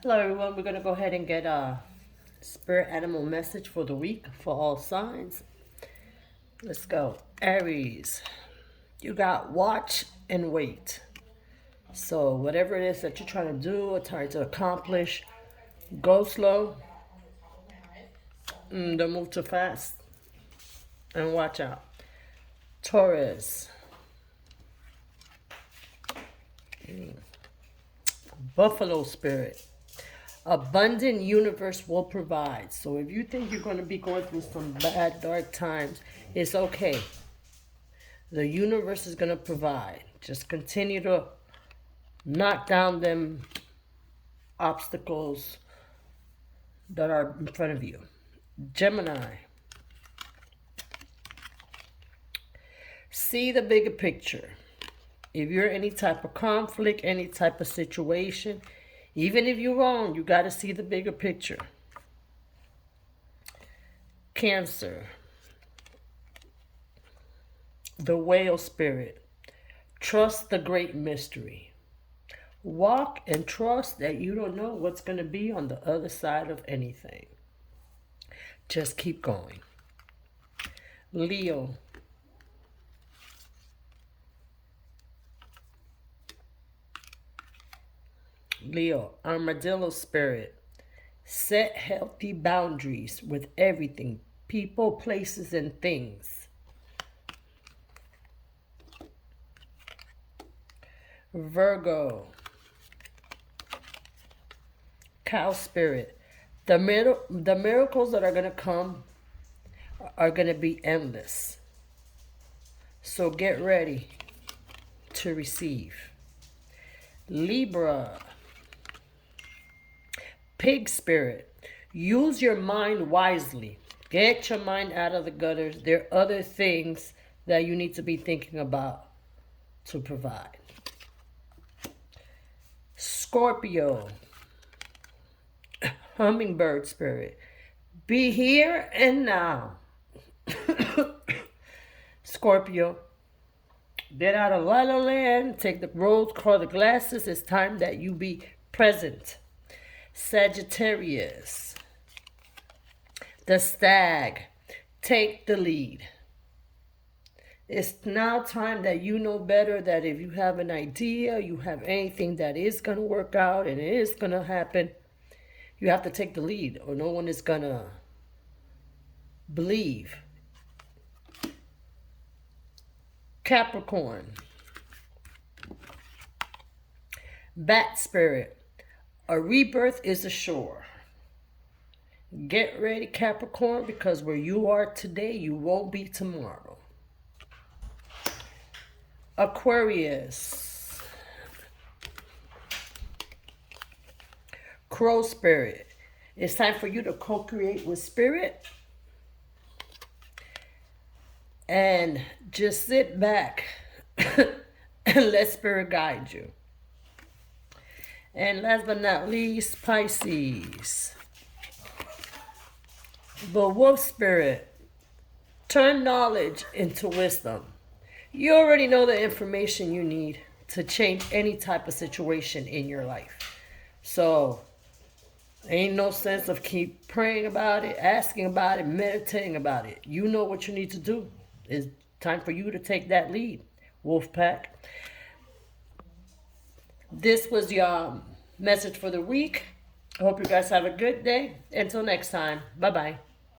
Hello everyone, we're going to go ahead and get a spirit animal message for the week for all signs. Let's go. Aries, you got watch and wait. So whatever it is that you're trying to do or trying to accomplish, go slow, don't move too fast, and watch out. Taurus, buffalo spirit. Abundant universe will provide. So if you think you're going to be going through some bad, dark times, it's okay. The universe is going to provide. Just continue to knock down them obstacles that are in front of you. Gemini, see the bigger picture. If you're any type of conflict, any type of situation, even if you're wrong, you got to see the bigger picture. Cancer, the whale spirit. Trust the great mystery. Walk and trust that you don't know what's going to be on the other side of anything. Just keep going. Leo, armadillo spirit. Set healthy boundaries with everything, people, places, and things. Virgo, cow spirit. The miracles that are going to come are going to be endless. So get ready to receive. Libra, pig spirit. Use your mind wisely. Get your mind out of the gutters. There are other things that you need to be thinking about to provide. Scorpio, hummingbird spirit. Be here and now. Scorpio, get out of La La Land. Take the rose colored glasses. It's time that you be present. Sagittarius, the stag, take the lead. It's now time that you know better, that if you have an idea, you have anything that is going to work out and it is going to happen, you have to take the lead or no one is going to believe. Capricorn, bat spirit, a rebirth is assured. Get ready, Capricorn, because where you are today, you won't be tomorrow. Aquarius, crow spirit. It's time for you to co-create with spirit and just sit back and let spirit guide you. And last but not least, Pisces, the wolf spirit. Turn knowledge into wisdom. You already know the information you need to change any type of situation in your life. So, ain't no sense of keep praying about it, asking about it, meditating about it. You know what you need to do. It's time for you to take that lead, Wolfpack. This was your message for the week. I hope you guys have a good day. Until next time, bye-bye.